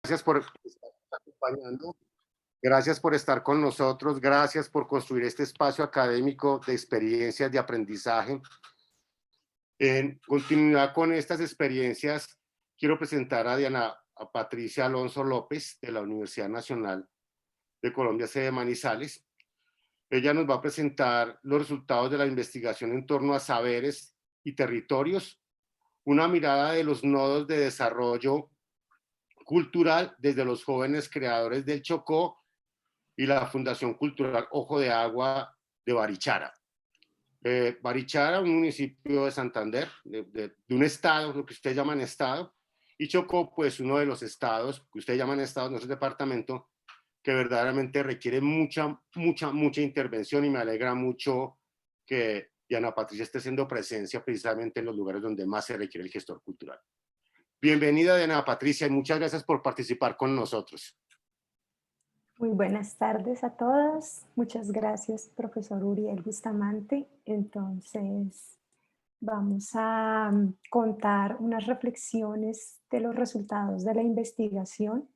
Gracias por estar acompañando, gracias por estar con nosotros, gracias por construir este espacio académico de experiencias de aprendizaje. En continuidad con estas experiencias, quiero presentar a Patricia Alonso López de la Universidad Nacional de Colombia, sede Manizales. Ella nos va a presentar los resultados de la investigación en torno a saberes y territorios, una mirada de los nodos de desarrollo cultural desde los jóvenes creadores del Chocó y la Fundación Cultural Ojo de Agua de Barichara. Barichara, un municipio de Santander, de un estado, lo que ustedes llaman estado, y Chocó, pues uno de los estados que ustedes llaman estado, nuestro departamento, que verdaderamente requiere mucha intervención, y me alegra mucho que Diana Patricia esté haciendo presencia precisamente en los lugares donde más se requiere el gestor cultural. Bienvenida, Diana Patricia, y muchas gracias por participar con nosotros. Muy buenas tardes a todos. Muchas gracias, profesor Uriel Bustamante. Entonces, vamos a contar unas reflexiones de los resultados de la investigación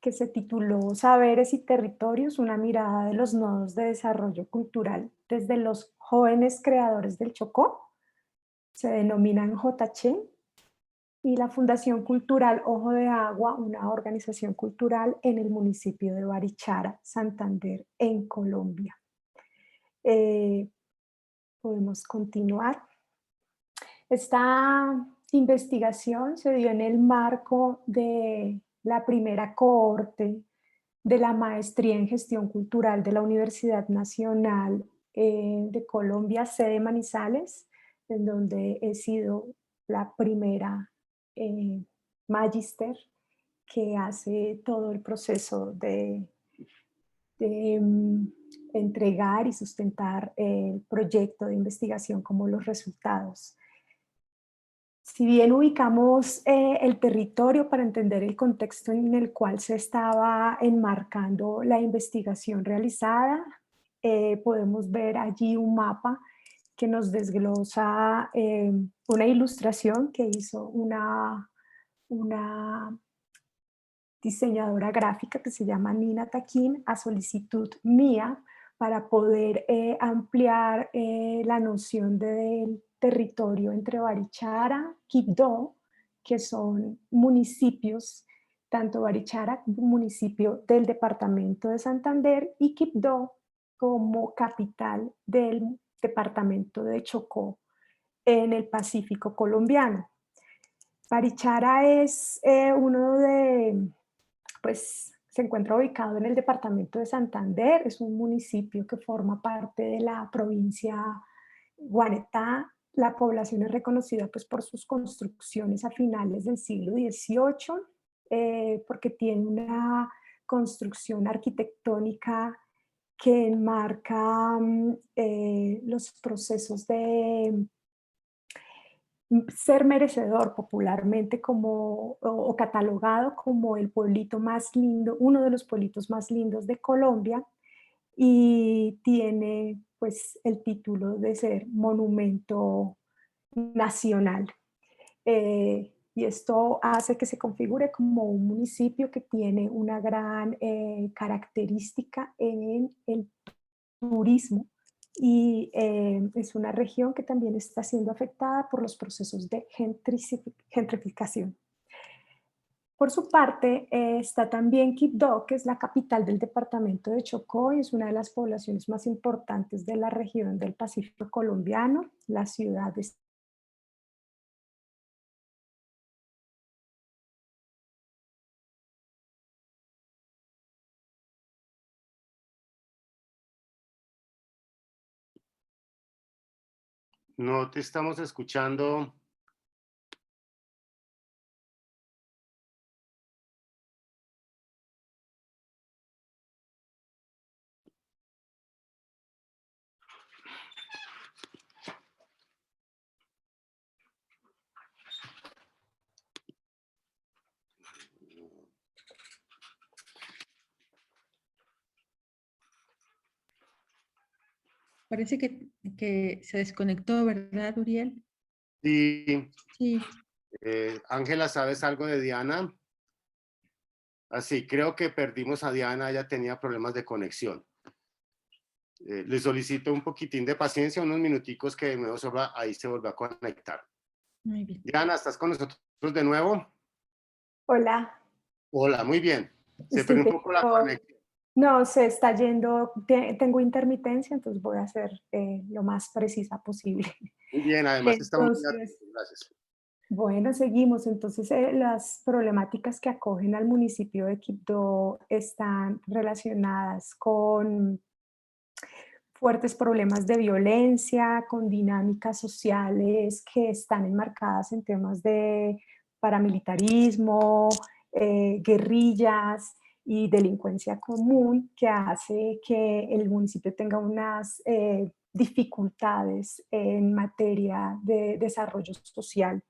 que se tituló Saberes y Territorios, una mirada de los nodos de desarrollo cultural desde los jóvenes creadores del Chocó. Se denominan JC, y la Fundación Cultural Ojo de Agua, una organización cultural en el municipio de Barichara, Santander, en Colombia. Podemos continuar. Esta investigación se dio en el marco de la primera cohorte de la maestría en gestión cultural de la Universidad Nacional de Colombia, sede Manizales, en donde he sido la primera magíster que hace todo el proceso de entregar y sustentar el proyecto de investigación como los resultados. Si bien ubicamos el territorio para entender el contexto en el cual se estaba enmarcando la investigación realizada, podemos ver allí un mapa que nos desglosa una ilustración que hizo una diseñadora gráfica que se llama Nina Taquín a solicitud mía para poder ampliar la noción del territorio entre Barichara, Quibdó, que son municipios, tanto Barichara como municipio del departamento de Santander, y Quibdó como capital del departamento de Chocó en el Pacífico colombiano. Barichara es uno de, pues se encuentra ubicado en el departamento de Santander, es un municipio que forma parte de la provincia Guaretá. La población es reconocida pues, por sus construcciones a finales del siglo XVIII, porque tiene una construcción arquitectónica que enmarca los procesos de ser merecedor popularmente como, o catalogado como el pueblito más lindo, uno de los pueblitos más lindos de Colombia, y tiene pues el título de ser monumento nacional. Y esto hace que se configure como un municipio que tiene una gran característica en el turismo, y es una región que también está siendo afectada por los procesos de gentrificación. Por su parte, está también Quibdó, que es la capital del departamento de Chocó y es una de las poblaciones más importantes de la región del Pacífico colombiano. La ciudad es No te estamos escuchando. Parece que se desconectó, ¿verdad, Uriel? Sí, Sí. Ángela, ¿sabes algo de Diana? Así, creo que perdimos a Diana, ella tenía problemas de conexión. Le solicito un poquitín de paciencia, unos minuticos que de nuevo ahí se vuelve a conectar. Muy bien. Diana, ¿estás con nosotros de nuevo? Hola, Hola, muy bien. Se estoy perdió un poco la teniendo, conexión. no, se está yendo, tengo intermitencia, entonces voy a ser lo más precisa posible. Muy bien, además estamos muy Entonces, atentos, gracias. bueno, seguimos. Entonces, las problemáticas que acogen al municipio de Quibdó están relacionadas con fuertes problemas de violencia, con dinámicas sociales que están enmarcadas en temas de paramilitarismo, guerrillas y delincuencia común, que hace que el municipio tenga unas dificultades en materia de desarrollo social.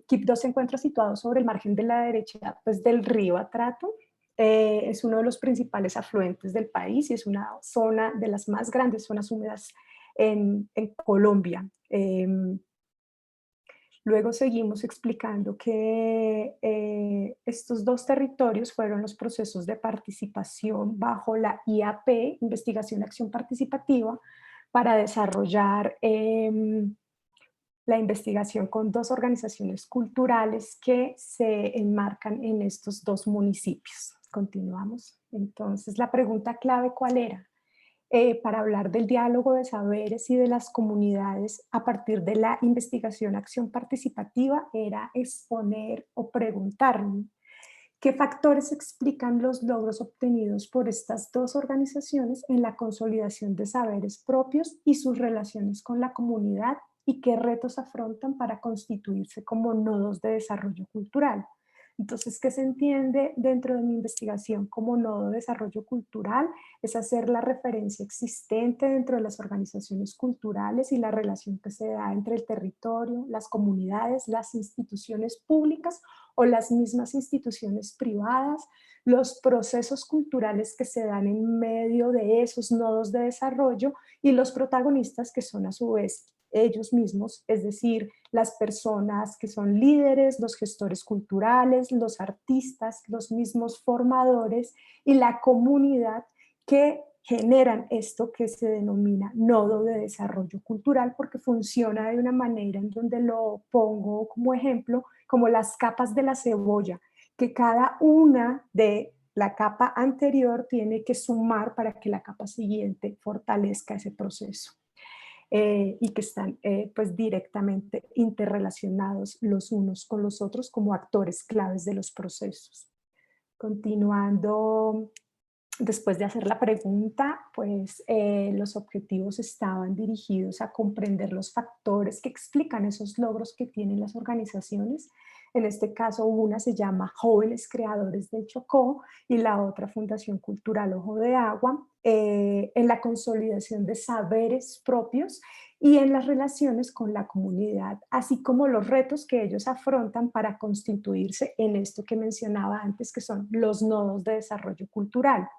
Quibdó se encuentra situado sobre el margen de la derecha, pues, del río Atrato. Es uno de los principales afluentes del país y es una zona de las más grandes zonas húmedas en Colombia. Luego seguimos explicando que estos dos territorios fueron los procesos de participación bajo la IAP, Investigación y Acción Participativa, para desarrollar la investigación con dos organizaciones culturales que se enmarcan en estos dos municipios. Continuamos. Entonces, la pregunta clave, ¿cuál era? Para hablar del diálogo de saberes y de las comunidades a partir de la investigación acción participativa, era exponer o preguntar qué factores explican los logros obtenidos por estas dos organizaciones en la consolidación de saberes propios y sus relaciones con la comunidad y qué retos afrontan para constituirse como nodos de desarrollo cultural. Entonces, ¿qué se entiende dentro de mi investigación como nodo de desarrollo cultural? Es hacer la referencia existente dentro de las organizaciones culturales y la relación que se da entre el territorio, las comunidades, las instituciones públicas o las mismas instituciones privadas, los procesos culturales que se dan en medio de esos nodos de desarrollo y los protagonistas que son a su vez ellos mismos, es decir, las personas que son líderes, los gestores culturales, los artistas, los mismos formadores y la comunidad que generan esto que se denomina nodo de desarrollo cultural, porque funciona de una manera en donde lo pongo como ejemplo, como las capas de la cebolla, que cada una de la capa anterior tiene que sumar para que la capa siguiente fortalezca ese proceso. Y que están pues directamente interrelacionados los unos con los otros como actores claves de los procesos. Continuando, después de hacer la pregunta, pues los objetivos estaban dirigidos a comprender los factores que explican esos logros que tienen las organizaciones. En este caso, una se llama Jóvenes Creadores del Chocó y la otra Fundación Cultural Ojo de Agua, en la consolidación de saberes propios y en las relaciones con la comunidad, así como los retos que ellos afrontan para constituirse en esto que mencionaba antes, que son los nodos de desarrollo cultural.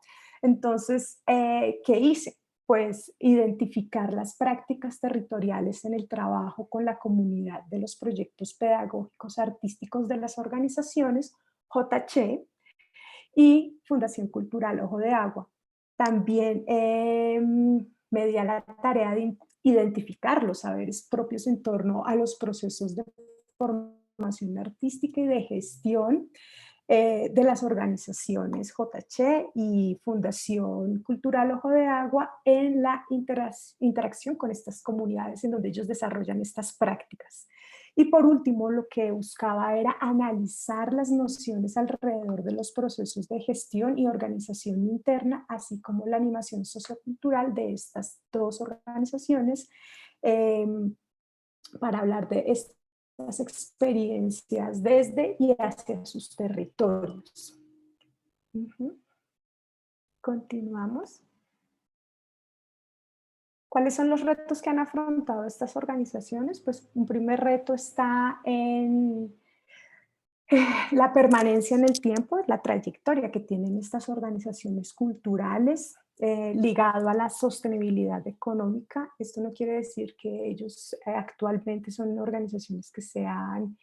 Entonces, ¿qué hice? Pues identificar las prácticas territoriales en el trabajo con la comunidad de los proyectos pedagógicos artísticos de las organizaciones JC y Fundación Cultural Ojo de Agua. También me di a la tarea de identificar los saberes propios en torno a los procesos de formación artística y de gestión de las organizaciones JC y Fundación Cultural Ojo de Agua en la interacción con estas comunidades en donde ellos desarrollan estas prácticas. Y por último, lo que buscaba era analizar las nociones alrededor de los procesos de gestión y organización interna, así como la animación sociocultural de estas dos organizaciones, eh, para hablar de estas experiencias desde y hacia sus territorios. Continuamos. ¿Cuáles son los retos que han afrontado estas organizaciones? Pues un primer reto está en la permanencia en el tiempo, la trayectoria que tienen estas organizaciones culturales ligado a la sostenibilidad económica. Esto no quiere decir que ellos actualmente son organizaciones que sean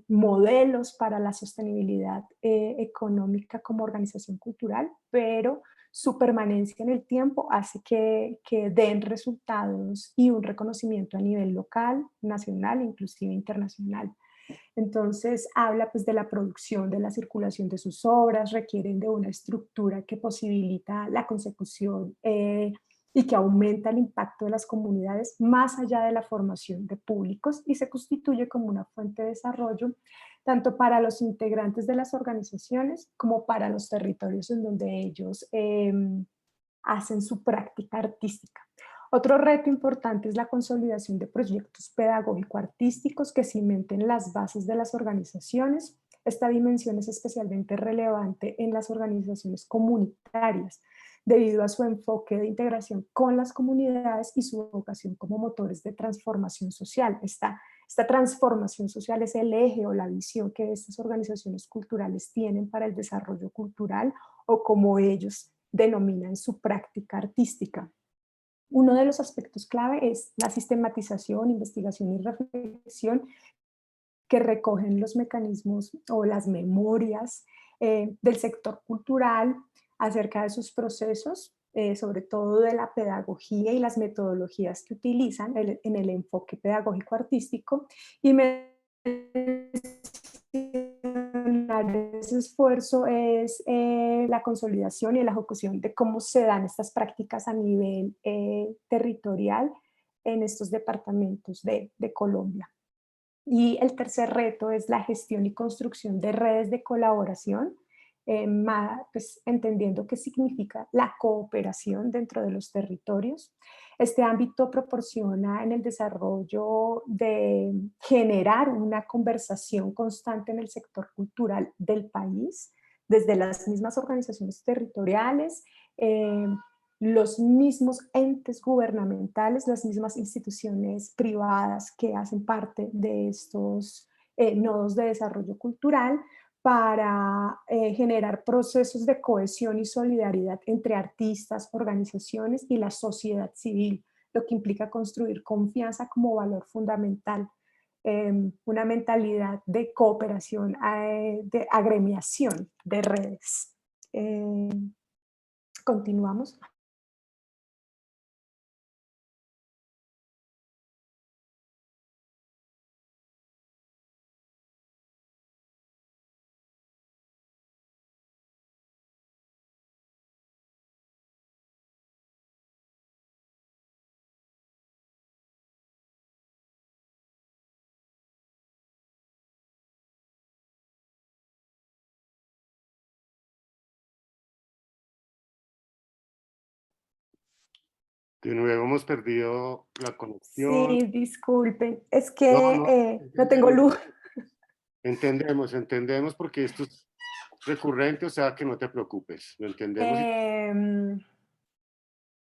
modelos para la sostenibilidad económica como organización cultural, pero su permanencia en el tiempo hace que den resultados y un reconocimiento a nivel local, nacional, inclusive internacional. Entonces habla pues de la producción, de la circulación de sus obras, requieren de una estructura que posibilita la consecución y que aumenta el impacto de las comunidades más allá de la formación de públicos y se constituye como una fuente de desarrollo tanto para los integrantes de las organizaciones como para los territorios en donde ellos hacen su práctica artística. Otro reto importante es la consolidación de proyectos pedagógico-artísticos que cimenten las bases de las organizaciones. Esta dimensión es especialmente relevante en las organizaciones comunitarias, debido a su enfoque de integración con las comunidades y su vocación como motores de transformación social. Esta transformación social es el eje o la visión que estas organizaciones culturales tienen para el desarrollo cultural o como ellos denominan su práctica artística. Uno de los aspectos clave es la sistematización, investigación y reflexión que recogen los mecanismos o las memorias del sector cultural acerca de sus procesos, sobre todo de la pedagogía y las metodologías que utilizan en el enfoque pedagógico artístico y ese esfuerzo es la consolidación y la ejecución de cómo se dan estas prácticas a nivel territorial en estos departamentos de Colombia. Y el tercer reto es la gestión y construcción de redes de colaboración, pues, entendiendo qué significa la cooperación dentro de los territorios. Este ámbito proporciona en el desarrollo de generar una conversación constante en el sector cultural del país, desde las mismas organizaciones territoriales, los mismos entes gubernamentales, las mismas instituciones privadas que hacen parte de estos nodos de desarrollo cultural para generar procesos de cohesión y solidaridad entre artistas, organizaciones y la sociedad civil, lo que implica construir confianza como valor fundamental, una mentalidad de cooperación, de agremiación de redes. Eh, Continuamos. De nuevo hemos perdido la conexión. Sí, disculpen, es No, que no, no tengo entendemos, luz. entendemos porque esto es recurrente, o sea que no te preocupes, lo entendemos. Em,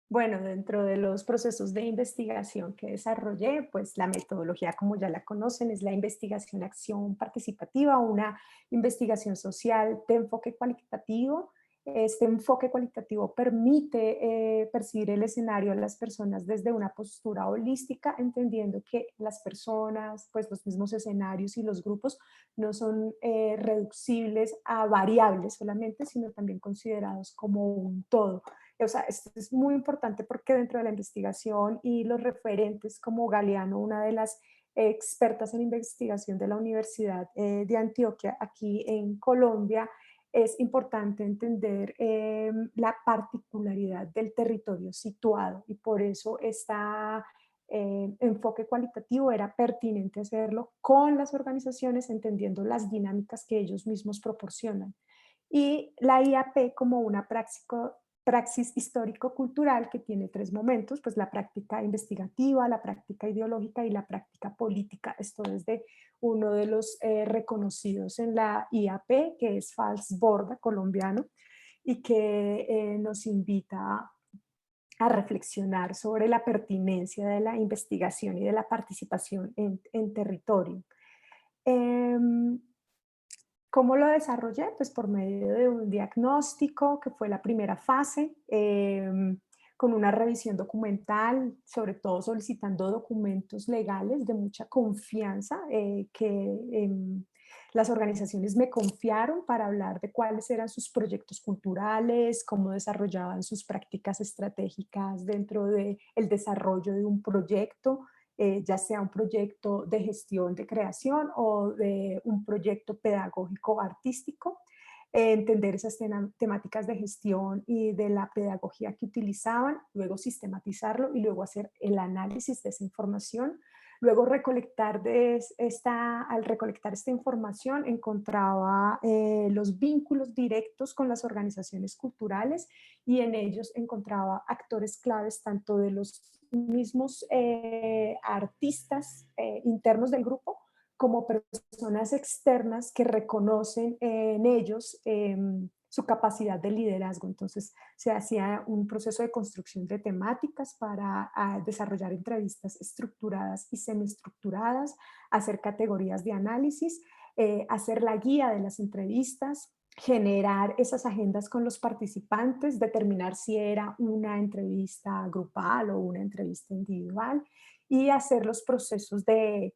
bueno, dentro de los procesos de investigación que desarrollé, pues la metodología, como ya la conocen, es la investigación-acción participativa, una investigación social de enfoque cualitativo. Este enfoque cualitativo permite percibir el escenario a las personas desde una postura holística, entendiendo que las personas, pues los mismos escenarios y los grupos no son reducibles a variables solamente, sino también considerados como un todo. O sea, esto es muy importante porque dentro de la investigación y los referentes como Galeano, una de las expertas en investigación de la Universidad de Antioquia, aquí en Colombia, es importante entender la particularidad del territorio situado y por eso está enfoque cualitativo era pertinente hacerlo con las organizaciones, entendiendo las dinámicas que ellos mismos proporcionan. Y la IAP como una praxis histórico-cultural que tiene tres momentos, pues la práctica investigativa, la práctica ideológica y la práctica política. Esto desde uno de los reconocidos en la IAP, que es Fals Borda, colombiano, y que nos invita a reflexionar sobre la pertinencia de la investigación y de la participación en territorio. Em, ¿Cómo lo desarrollé? Pues por medio de un diagnóstico, que fue la primera fase, con una revisión documental, sobre todo solicitando documentos legales de mucha confianza las organizaciones me confiaron para hablar de cuáles eran sus proyectos culturales, cómo desarrollaban sus prácticas estratégicas dentro del desarrollo de un proyecto, ya sea un proyecto de gestión de creación o de un proyecto pedagógico artístico. Entender esas temáticas de gestión y de la pedagogía que utilizaban, luego sistematizarlo y luego hacer el análisis de esa información. Luego al recolectar esta información encontraba los vínculos directos con las organizaciones culturales y en ellos encontraba actores claves tanto de los mismos artistas internos del grupo como personas externas que reconocen en ellos su capacidad de liderazgo. Entonces se hacía un proceso de construcción de temáticas para desarrollar entrevistas estructuradas y semiestructuradas, hacer categorías de análisis, hacer la guía de las entrevistas, generar esas agendas con los participantes, determinar si era una entrevista grupal o una entrevista individual y hacer los procesos de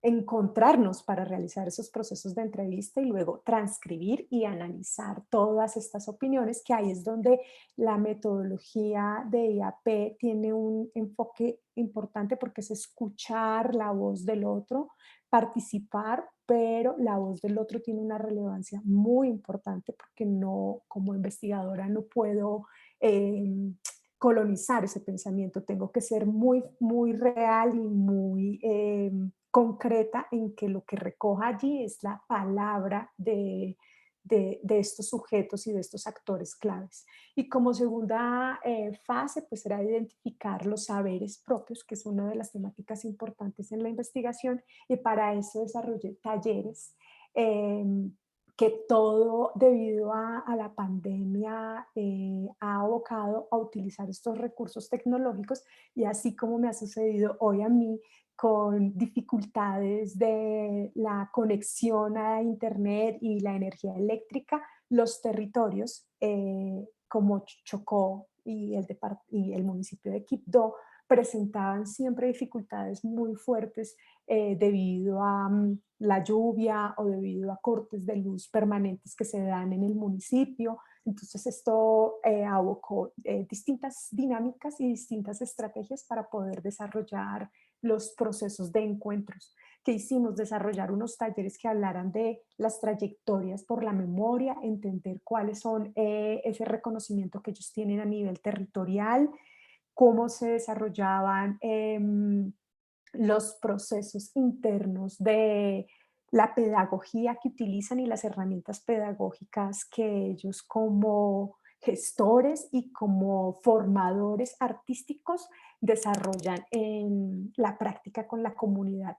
encontrarnos para realizar esos procesos de entrevista y luego transcribir y analizar todas estas opiniones, que ahí es donde la metodología de IAP tiene un enfoque importante porque es escuchar la voz del otro, participar, pero la voz del otro tiene una relevancia muy importante porque no, como investigadora, no puedo colonizar ese pensamiento, tengo que ser muy, muy real y muy concreta en que lo que recoja allí es la palabra de estos sujetos y de estos actores claves. Y como segunda fase, pues era identificar los saberes propios, que es una de las temáticas importantes en la investigación, y para eso desarrollé talleres que todo debido a la pandemia ha abocado a utilizar estos recursos tecnológicos y así como me ha sucedido hoy a mí con dificultades de la conexión a internet y la energía eléctrica, los territorios como Chocó y el municipio de Quibdó presentaban siempre dificultades muy fuertes debido a la lluvia o debido a cortes de luz permanentes que se dan en el municipio. Entonces esto abocó distintas dinámicas y distintas estrategias para poder desarrollar los procesos de encuentros. Que hicimos? Desarrollar unos talleres que hablaran de las trayectorias por la memoria, entender cuáles son ese reconocimiento que ellos tienen a nivel territorial, cómo se desarrollaban los procesos internos de la pedagogía que utilizan y las herramientas pedagógicas que ellos como gestores y como formadores artísticos desarrollan en la práctica con la comunidad.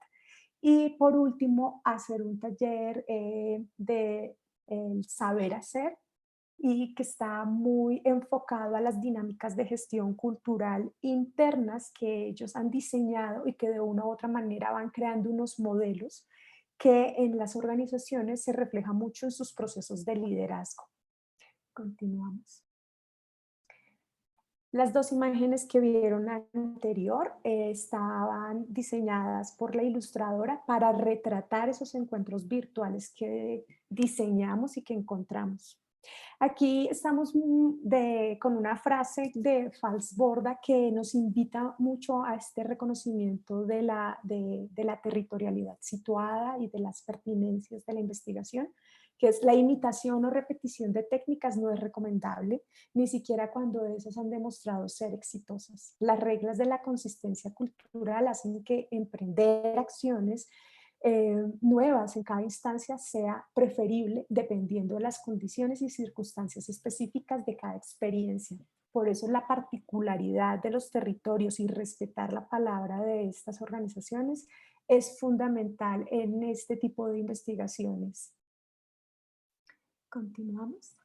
Y por último, hacer un taller de el saber hacer y que está muy enfocado a las dinámicas de gestión cultural internas que ellos han diseñado y que de una u otra manera van creando unos modelos que en las organizaciones se refleja mucho en sus procesos de liderazgo. Continuamos. Las dos imágenes que vieron anterior estaban diseñadas por la ilustradora para retratar esos encuentros virtuales que diseñamos y que encontramos. Aquí estamos con una frase de Falsborda que nos invita mucho a este reconocimiento de la territorialidad situada y de las pertinencias de la investigación, que es la imitación o repetición de técnicas no es recomendable, ni siquiera cuando esas han demostrado ser exitosas. Las reglas de la consistencia cultural hacen que emprender acciones nuevas en cada instancia sea preferible dependiendo de las condiciones y circunstancias específicas de cada experiencia. Por eso la particularidad de los territorios y respetar la palabra de estas organizaciones es fundamental en este tipo de investigaciones. Continuamos.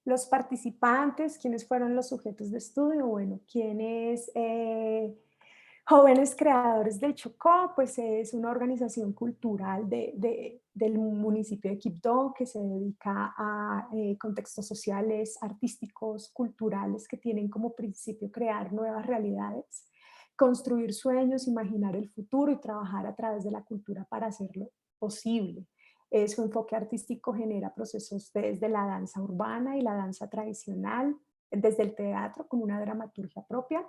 Los participantes, ¿quiénes fueron los sujetos de estudio? Bueno, quienes Jóvenes Creadores del Chocó, pues es una organización cultural del municipio de Quibdó que se dedica a contextos sociales, artísticos, culturales que tienen como principio crear nuevas realidades, construir sueños, imaginar el futuro y trabajar a través de la cultura para hacerlo posible. Su enfoque artístico genera procesos desde la danza urbana y la danza tradicional, desde el teatro con una dramaturgia propia,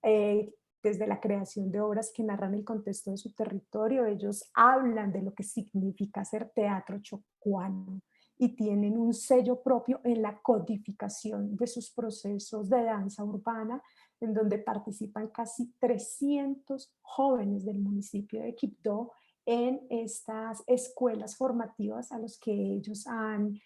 eh, desde la creación de obras que narran el contexto de su territorio. Ellos hablan de lo que significa hacer teatro chocuano y tienen un sello propio en la codificación de sus procesos de danza urbana, en donde participan casi 300 jóvenes del municipio de Quibdó en estas escuelas formativas a los que ellos han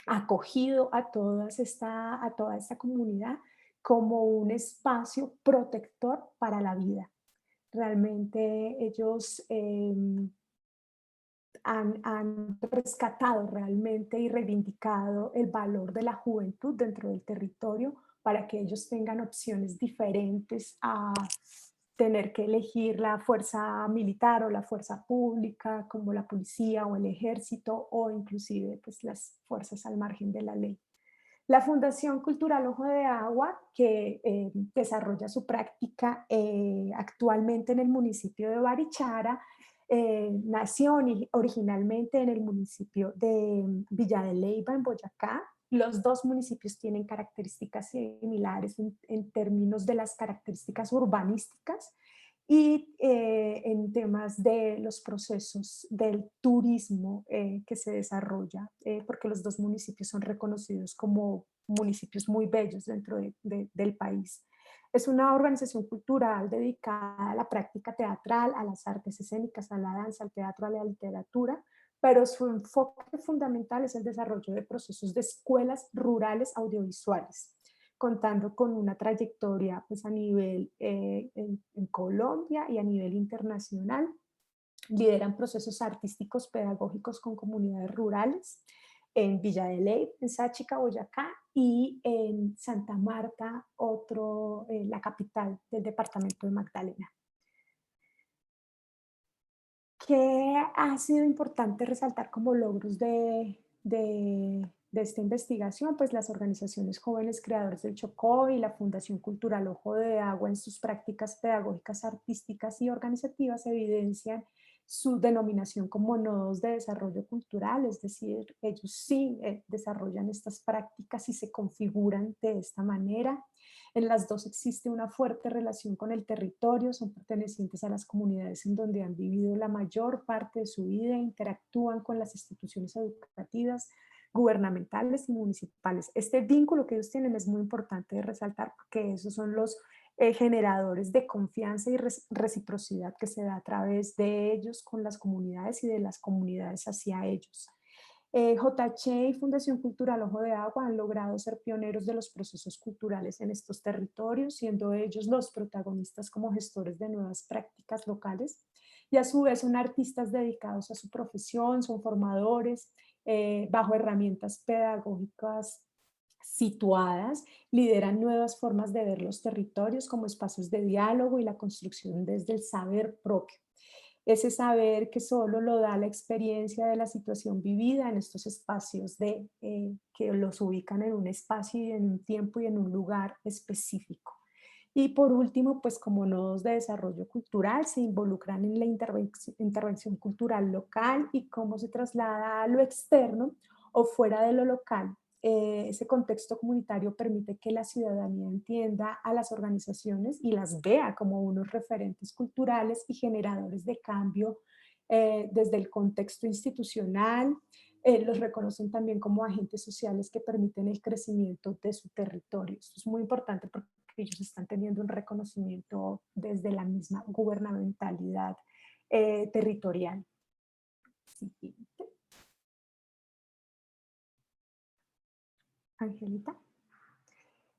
acogido a toda esta comunidad como un espacio protector para la vida. Realmente ellos han rescatado realmente y reivindicado el valor de la juventud dentro del territorio para que ellos tengan opciones diferentes a tener que elegir la fuerza militar o la fuerza pública como la policía o el ejército o inclusive pues las fuerzas al margen de la ley. La Fundación Cultural Ojo de Agua, que desarrolla su práctica actualmente en el municipio de Barichara, nació originalmente en el municipio de Villa de Leyva, en Boyacá. Los dos municipios tienen características similares en términos de las características urbanísticas y en temas de los procesos del turismo que se desarrolla, porque los dos municipios son reconocidos como municipios muy bellos dentro del país. Es una organización cultural dedicada a la práctica teatral, a las artes escénicas, a la danza, al teatro, a la literatura, pero su enfoque fundamental es el desarrollo de procesos de escuelas rurales audiovisuales, contando con una trayectoria pues, a nivel en Colombia y a nivel internacional. Lideran procesos artísticos pedagógicos con comunidades rurales en Villa de Ley, en Sáchica, Boyacá, y en Santa Marta, la capital del departamento de Magdalena. ¿Qué ha sido importante resaltar como logros de esta investigación? Pues las organizaciones Jóvenes Creadores del Chocó y la Fundación Cultural Ojo de Agua en sus prácticas pedagógicas, artísticas y organizativas evidencian su denominación como nodos de desarrollo cultural, es decir, ellos sí desarrollan estas prácticas y se configuran de esta manera. En las dos existe una fuerte relación con el territorio, son pertenecientes a las comunidades en donde han vivido la mayor parte de su vida, interactúan con las instituciones educativas, gubernamentales y municipales. Este vínculo que ellos tienen es muy importante de resaltar porque esos son los generadores de confianza y reciprocidad que se da a través de ellos con las comunidades y de las comunidades hacia ellos. JH y Fundación Cultural Ojo de Agua han logrado ser pioneros de los procesos culturales en estos territorios, siendo ellos los protagonistas como gestores de nuevas prácticas locales y a su vez son artistas dedicados a su profesión, son formadores bajo herramientas pedagógicas situadas, lideran nuevas formas de ver los territorios como espacios de diálogo y la construcción desde el saber propio. Ese saber que solo lo da la experiencia de la situación vivida en estos espacios que los ubican en un espacio y en un tiempo y en un lugar específico. Y por último, pues como nodos de desarrollo cultural se involucran en la intervención cultural local y cómo se traslada a lo externo o fuera de lo local. Ese contexto comunitario permite que la ciudadanía entienda a las organizaciones y las vea como unos referentes culturales y generadores de cambio desde el contexto institucional. Los reconocen también como agentes sociales que permiten el crecimiento de su territorio. Esto es muy importante porque ellos están teniendo un reconocimiento desde la misma gubernamentalidad territorial. Siguiente. Angelita.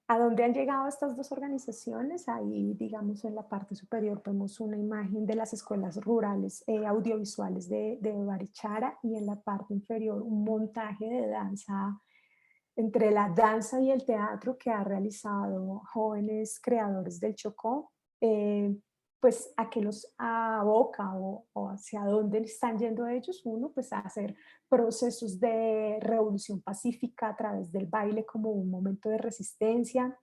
¿A dónde han llegado estas dos organizaciones? Ahí, digamos, en la parte superior vemos una imagen de las escuelas rurales audiovisuales de Barichara y en la parte inferior un montaje de danza entre la danza y el teatro que ha realizado Jóvenes Creadores del Chocó. pues a qué los aboca o hacia dónde están yendo ellos. Uno, pues a hacer procesos de revolución pacífica a través del baile como un momento de resistencia,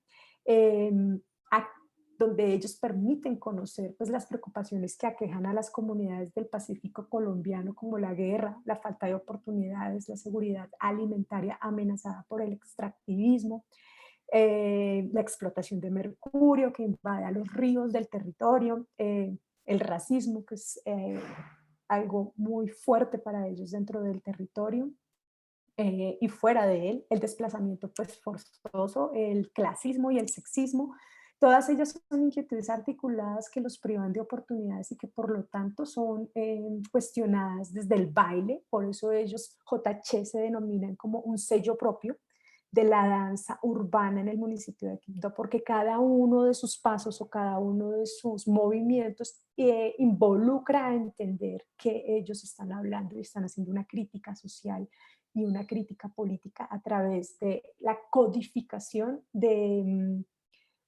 a- donde ellos permiten conocer pues las preocupaciones que aquejan a las comunidades del Pacífico colombiano, como la guerra, la falta de oportunidades, la seguridad alimentaria amenazada por el extractivismo, la explotación de mercurio que invade a los ríos del territorio, el racismo, que es algo muy fuerte para ellos dentro del territorio y fuera de él, el desplazamiento pues forzoso, el clasismo y el sexismo. Todas ellas son inquietudes articuladas que los privan de oportunidades y que por lo tanto son cuestionadas desde el baile. Por eso ellos, JC, se denominan como un sello propio de la danza urbana en el municipio de Quibdó, porque cada uno de sus pasos o cada uno de sus movimientos involucra a entender que ellos están hablando y están haciendo una crítica social y una crítica política a través de la codificación de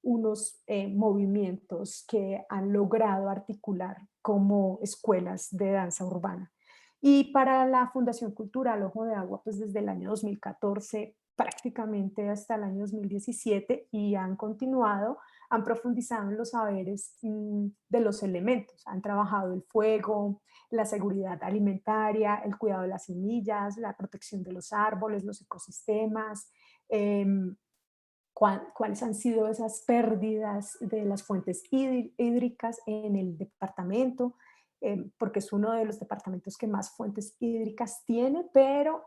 unos movimientos que han logrado articular como escuelas de danza urbana. Y para la Fundación Cultural Ojo de Agua, pues desde el año 2014 prácticamente hasta el año 2017 y han continuado, han profundizado en los saberes de los elementos, han trabajado el fuego, la seguridad alimentaria, el cuidado de las semillas, la protección de los árboles, los ecosistemas, cuáles han sido esas pérdidas de las fuentes hídricas en el departamento, porque es uno de los departamentos que más fuentes hídricas tiene, pero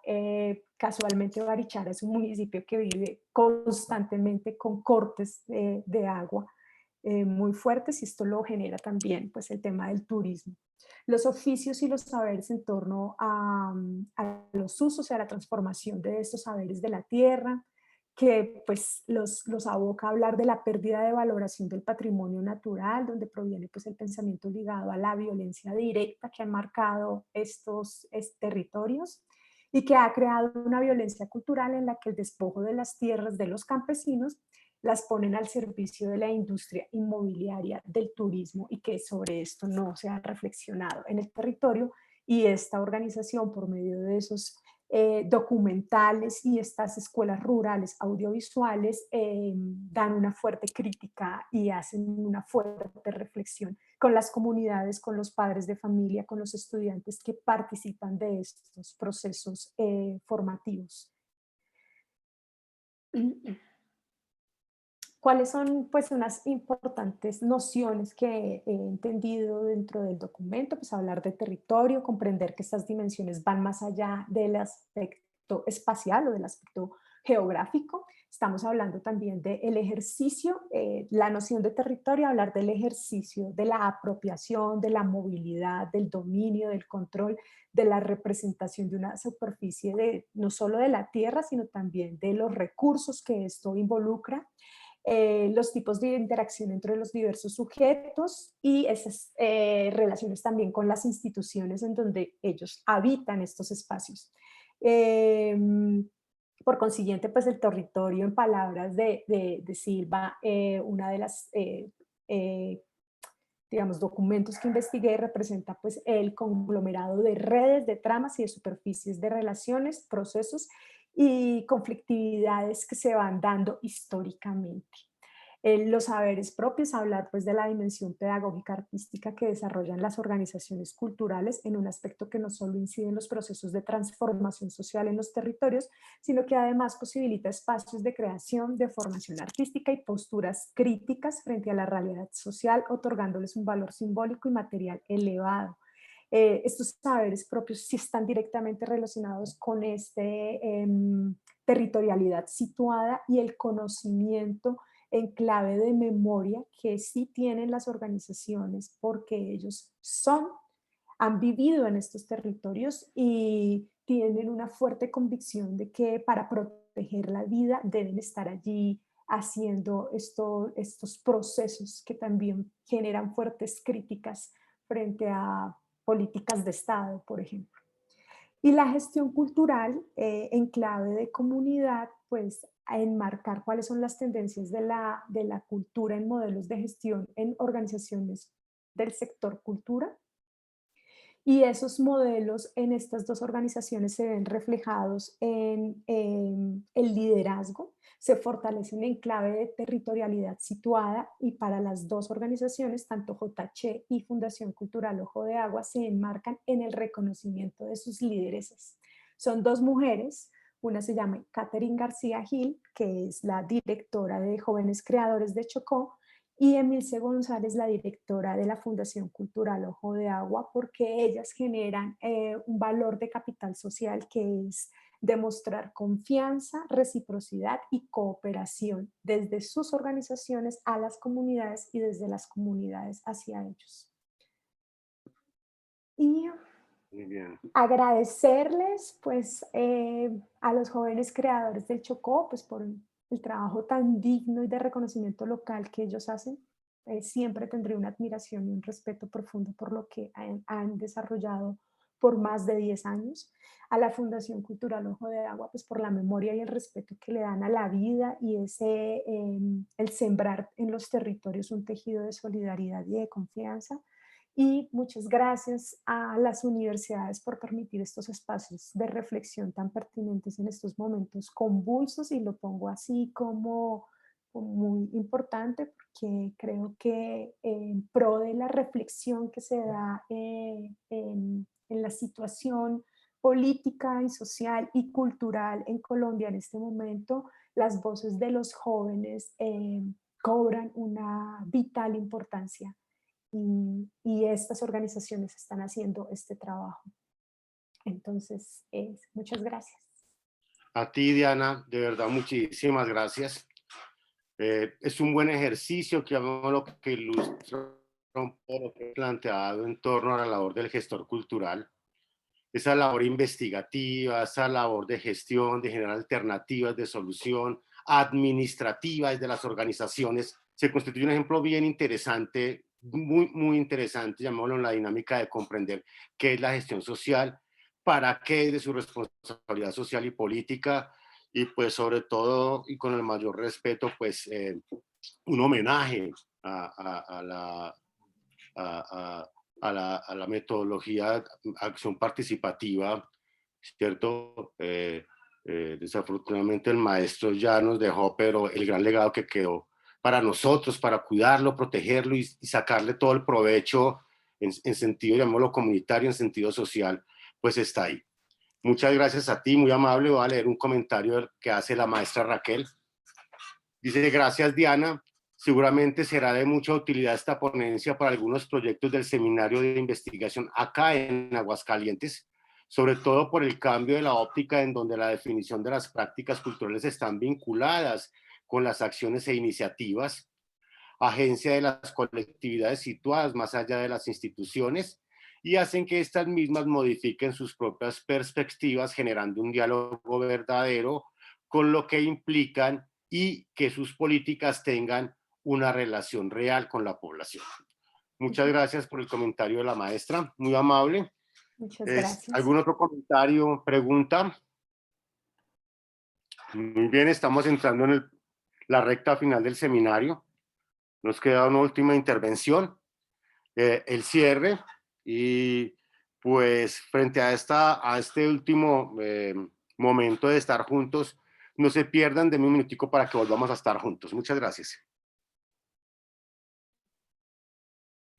casualmente Barichara es un municipio que vive constantemente con cortes de agua muy fuertes y esto lo genera también pues el tema del turismo. Los oficios y los saberes en torno a los usos y a la transformación de estos saberes de la tierra, que pues los aboca a hablar de la pérdida de valoración del patrimonio natural, donde proviene pues el pensamiento ligado a la violencia directa que han marcado estos territorios y que ha creado una violencia cultural en la que el despojo de las tierras de los campesinos las ponen al servicio de la industria inmobiliaria del turismo y que sobre esto no se ha reflexionado en el territorio y esta organización por medio de esos documentales y estas escuelas rurales audiovisuales dan una fuerte crítica y hacen una fuerte reflexión con las comunidades, con los padres de familia, con los estudiantes que participan de estos procesos formativos. ¿Cuáles son pues unas importantes nociones que he entendido dentro del documento? Pues hablar de territorio, comprender que estas dimensiones van más allá del aspecto espacial o del aspecto geográfico. Estamos hablando también del ejercicio, la noción de territorio, hablar del ejercicio, de la apropiación, de la movilidad, del dominio, del control, de la representación de una superficie de no solo de la tierra, sino también de los recursos que esto involucra, los tipos de interacción entre los diversos sujetos y esas relaciones también con las instituciones en donde ellos habitan estos espacios. Por consiguiente, pues el territorio, en palabras de Silva, una de las, digamos, documentos que investigué representa pues el conglomerado de redes, de tramas y de superficies de relaciones, procesos y conflictividades que se van dando históricamente. Los saberes propios, hablar pues de la dimensión pedagógica artística que desarrollan las organizaciones culturales en un aspecto que no solo incide en los procesos de transformación social en los territorios, sino que además posibilita espacios de creación, de formación artística y posturas críticas frente a la realidad social, otorgándoles un valor simbólico y material elevado. Estos saberes propios sí están directamente relacionados con territorialidad situada y el conocimiento en clave de memoria que sí tienen las organizaciones porque ellos han vivido en estos territorios y tienen una fuerte convicción de que para proteger la vida deben estar allí haciendo estos procesos que también generan fuertes críticas frente a políticas de Estado, por ejemplo. Y la gestión cultural en clave de comunidad pues a enmarcar cuáles son las tendencias de la cultura en modelos de gestión en organizaciones del sector cultura. Y esos modelos en estas dos organizaciones se ven reflejados en el liderazgo, se fortalecen en clave de territorialidad situada y para las dos organizaciones, tanto JC y Fundación Cultural Ojo de Agua, se enmarcan en el reconocimiento de sus lideresas. Son dos mujeres, una se llama Catherine García Gil, que es la directora de Jóvenes Creadores de Chocó, y Emilce González, la directora de la Fundación Cultural Ojo de Agua, porque ellas generan un valor de capital social que es demostrar confianza, reciprocidad y cooperación desde sus organizaciones a las comunidades y desde las comunidades hacia ellos. Y Muy bien. agradecerles pues a los jóvenes creadores del Chocó pues por el trabajo tan digno y de reconocimiento local que ellos hacen. Siempre tendré una admiración y un respeto profundo por lo que han desarrollado por más de 10 años. A la Fundación Cultural Ojo de Agua, pues por la memoria y el respeto que le dan a la vida y el sembrar en los territorios un tejido de solidaridad y de confianza. Y muchas gracias a las universidades por permitir estos espacios de reflexión tan pertinentes en estos momentos convulsos, y lo pongo así como muy importante porque creo que en pro de la reflexión que se da en la situación política y social y cultural en Colombia en este momento, las voces de los jóvenes cobran una vital importancia y estas organizaciones están haciendo este trabajo. Entonces, muchas gracias. A ti, Diana, de verdad, muchísimas gracias. Es un buen ejercicio que lo que ilustra un poco lo que he planteado en torno a la labor del gestor cultural, esa labor investigativa, esa labor de gestión, de generar alternativas de solución, administrativas de las organizaciones. Se constituye un ejemplo bien interesante, muy interesante, llamémoslo en la dinámica de comprender qué es la gestión social, para qué es de su responsabilidad social y política, y pues sobre todo y con el mayor respeto, pues un homenaje a la a la metodología acción participativa, ¿cierto? Desafortunadamente el maestro ya nos dejó, pero el gran legado que quedó para nosotros, para cuidarlo, protegerlo y sacarle todo el provecho en sentido, llamémoslo comunitario, en sentido social, pues está ahí. Muchas gracias a ti, muy amable. Voy a leer un comentario que hace la maestra Raquel. Dice, gracias Diana, seguramente será de mucha utilidad esta ponencia para algunos proyectos del seminario de investigación acá en Aguascalientes, sobre todo por el cambio de la óptica en donde la definición de las prácticas culturales están vinculadas con las acciones e iniciativas, agencia de las colectividades situadas más allá de las instituciones y hacen que estas mismas modifiquen sus propias perspectivas, generando un diálogo verdadero con lo que implican y que sus políticas tengan una relación real con la población. Muchas gracias por el comentario de la maestra, muy amable. Muchas gracias. ¿Algún otro comentario, pregunta? Muy bien, estamos entrando en la recta final del seminario. Nos queda una última intervención, el cierre, y pues frente a este último momento de estar juntos, no se pierdan, denme un minutico para que volvamos a estar juntos. Muchas gracias.